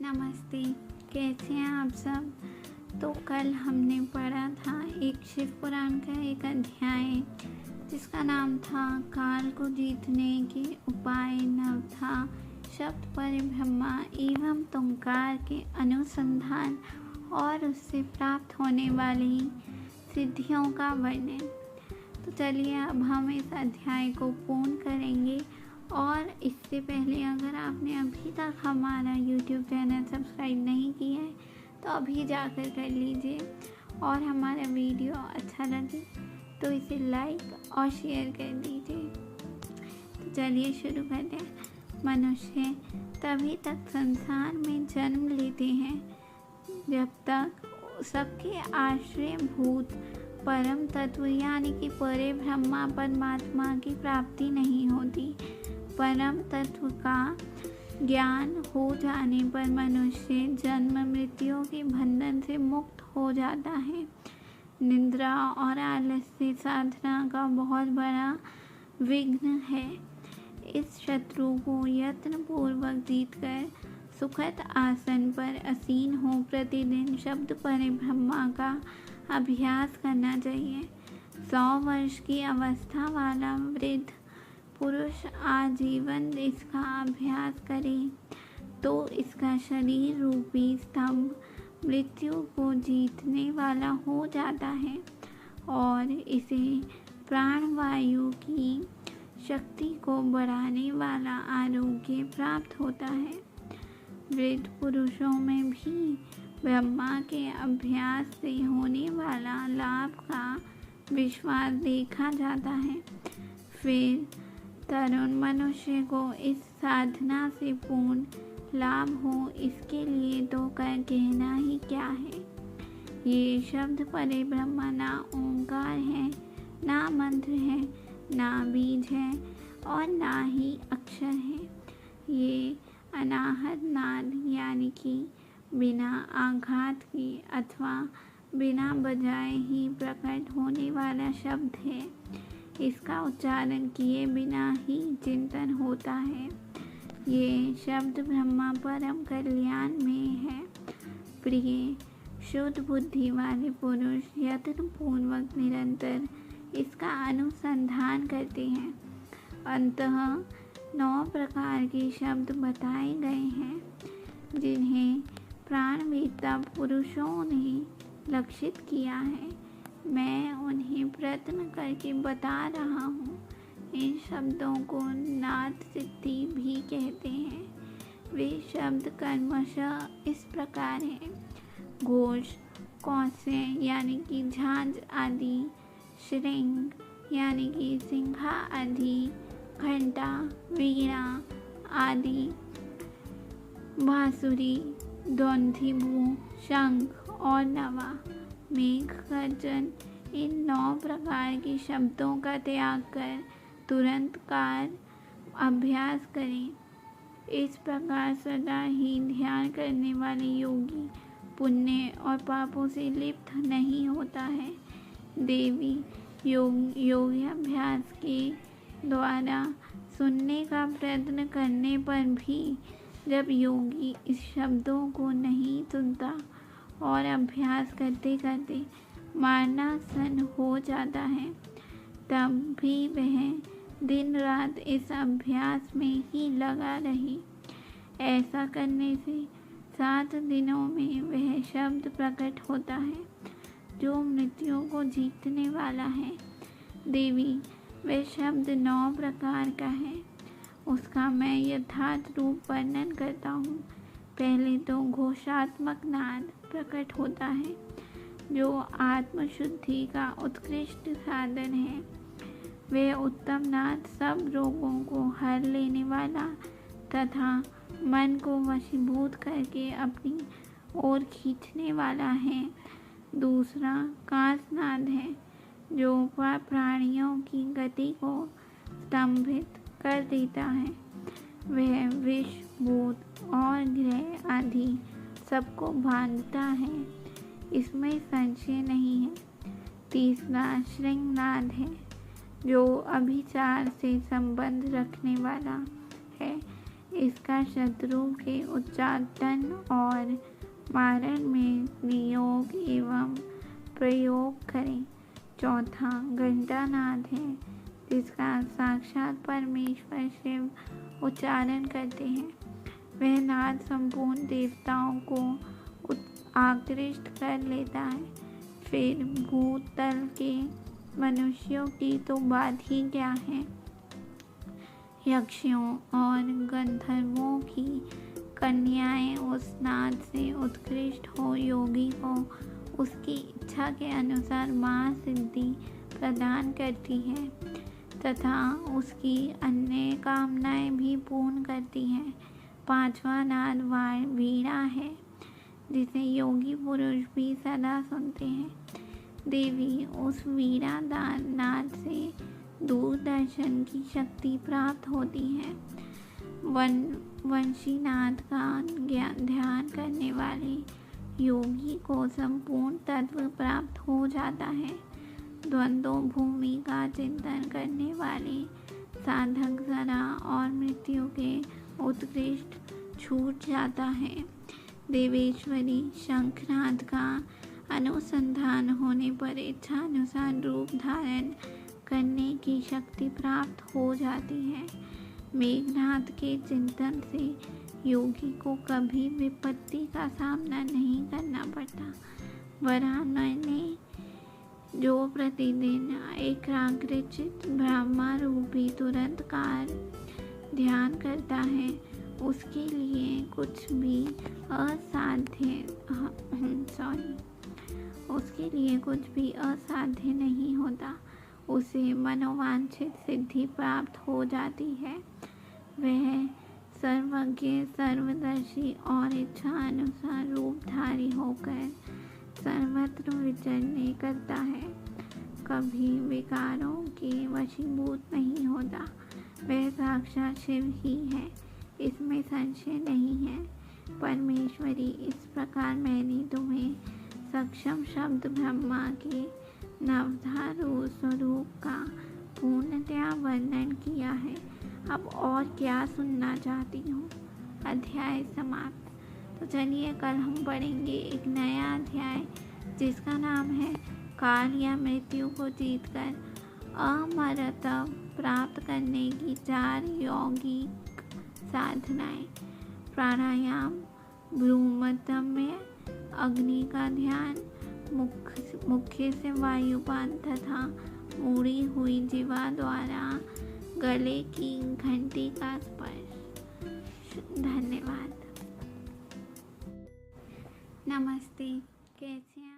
नमस्ते। कैसे हैं आप सब। तो कल हमने पढ़ा था एक शिव पुराण का एक अध्याय जिसका नाम था काल को जीतने के उपाय नव था शब्द परिब्रह्मा एवं तुंकार के अनुसंधान और उससे प्राप्त होने वाली सिद्धियों का वर्णन। तो चलिए अब हम इस अध्याय को पूर्ण करेंगे। और इससे पहले अगर आपने अभी तक हमारा YouTube चैनल सब्सक्राइब नहीं किया है तो अभी जाकर कर लीजिए, और हमारा वीडियो अच्छा लगे तो इसे लाइक और शेयर कर दीजिए। तो चलिए शुरू करते हैं। मनुष्य तभी तक संसार में जन्म लेते हैं जब तक सबके आश्रयभूत परम तत्व यानी कि परे ब्रह्मा परमात्मा की प्राप्ति नहीं होती। परम तत्व का ज्ञान हो जाने पर मनुष्य जन्म मृत्यु के बंधन से मुक्त हो जाता है। निद्रा और आलस्य साधना का बहुत बड़ा विघ्न है। इस शत्रु को यत्न पूर्वक जीतकर सुखद आसन पर आसीन हो प्रतिदिन शब्द परिब्रह्मा का अभ्यास करना चाहिए। 100 वर्ष की अवस्था वाला वृद्ध पुरुष आजीवन इसका अभ्यास करे तो इसका शरीर रूपी स्तंभ मृत्यु को जीतने वाला हो जाता है और इसे प्राणवायु की शक्ति को बढ़ाने वाला आरोग्य प्राप्त होता है। वृद्ध पुरुषों में भी ब्रह्मा के अभ्यास से होने वाला लाभ का विश्वास देखा जाता है। फिर तरुण मनुष्य को इस साधना से पूर्ण लाभ हो इसके लिए तो कहना ही क्या है। ये शब्द परिब्रह्मा ना ओंकार है, ना मंत्र है, ना बीज है और ना ही अक्षर है। ये अनाहत नाद यानी कि बिना आघात के अथवा बिना बजाए ही प्रकट होने वाला शब्द है। इसका उच्चारण किए बिना ही चिंतन होता है। ये शब्द ब्रह्मा परम कल्याण में है। प्रिय शुद्ध बुद्धि वाले पुरुष यत्न पूर्वक निरंतर इसका अनुसंधान करते हैं। अंततः 9 प्रकार के शब्द बताए गए हैं जिन्हें प्राणवेत्ता पुरुषों ने लक्षित किया है। मैं उन्हें प्रयत्न करके बता रहा हूँ। इन शब्दों को नाद सिद्धि भी कहते हैं। वे शब्द कर्मशः इस प्रकार हैं: घोष, कौसे यानी कि झांझ आदि, श्रृंग यानी कि सिंघा आदि, घंटा, वीणा आदि, बांसुरी, दौंधिभू, शंख और नवा, मेघ गर्जन। इन 9 प्रकार के शब्दों का त्याग कर तुरंत कार अभ्यास करें। इस प्रकार सदा ही ध्यान करने वाले योगी पुण्य और पापों से लिप्त नहीं होता है। देवी योगाभ्यास के द्वारा सुनने का प्रयत्न करने पर भी जब योगी इस शब्दों को नहीं सुनता और अभ्यास करते करते मरणासन हो जाता है, तब भी वह दिन रात इस अभ्यास में ही लगा रही। ऐसा करने से 7 दिनों में वह शब्द प्रकट होता है जो मृत्यु को जीतने वाला है। देवी, वह शब्द 9 प्रकार का है। उसका मैं यथार्थ रूप वर्णन करता हूँ। पहले तो घोषात्मक नाद प्रकट होता है जो आत्मशुद्धि का उत्कृष्ट साधन है। वह उत्तम नाद सब रोगों को हर लेने वाला तथा मन को वशीभूत करके अपनी ओर खींचने वाला है। दूसरा कांसनाद है जो प्राणियों की गति को स्तंभित कर देता है। वह विष, भूत और ग्रह आदि सबको बांधता है, इसमें संशय नहीं है। तीसरा श्रृंगनाद है जो अभिचार से संबंध रखने वाला है। इसका शत्रु के उच्चाटन और मारण में नियोग एवं प्रयोग करें। चौथा घंटानाद है, जिसका साक्षात परमेश्वर शिव उच्चारण करते हैं। वह नाद संपूर्ण देवताओं को आकृष्ट कर लेता है। फिर भूतल के मनुष्यों की तो बात ही क्या है, यक्षों और गंधर्वों की कन्याएं उस नाद से उत्कृष्ट हो योगी को उसकी इच्छा के अनुसार महासिद्धि प्रदान करती है तथा उसकी अन्य कामनाएं भी पूर्ण करती है। पांचवा नाद वीणा है, जिसे योगी पुरुष भी सदा सुनते हैं। देवी उस वीणा नाद से दूरदर्शन की शक्ति प्राप्त होती है। वंशी नाद का ध्यान करने वाले योगी को संपूर्ण तत्व प्राप्त हो जाता है। द्वंद्व भूमि का चिंतन करने वाले साधक जरा और मृत्यु के उत्कृष्ट छूट जाता है। देवेश्वरी शंखनाद का अनुसंधान होने पर इच्छा अनुसार रूप धारण करने की शक्ति प्राप्त हो जाती है। मेघनाद के चिंतन से योगी को कभी विपत्ति का सामना नहीं करना पड़ता। वरानने जो प्रतिदिन एकाग्रचित्त ब्रह्मा रूपी तुरंत कार ध्यान करता है, उसके लिए कुछ भी असाध्य नहीं होता। उसे मनोवांछित सिद्धि प्राप्त हो जाती है। वह सर्वज्ञ सर्वदर्शी और इच्छा अनुसार रूपधारी होकर सर्वत्र विचरने करता है, कभी विकारों के वशीभूत नहीं होता। वह साक्षात शिव ही है, इसमें संशय नहीं है। परमेश्वरी, इस प्रकार मैंने तुम्हें सक्षम शब्द ब्रह्मा के नवधा स्वरूप का पूर्णतया वर्णन किया है। अब और क्या सुनना चाहती हूँ। अध्याय समाप्त। तो चलिए कल हम पढ़ेंगे एक नया अध्याय, जिसका नाम है काल या मृत्यु को जीतकर अमरता प्राप्त करने की 4 यौगिक साधनाएं। प्राणायाम, भ्रूमध्य अग्नि का ध्यान, मुख्य से वायुपान तथा मुड़ी हुई जीवा द्वारा गले की घंटी का स्पर्श। धन्यवाद। नमस्ते, कैसे हैं?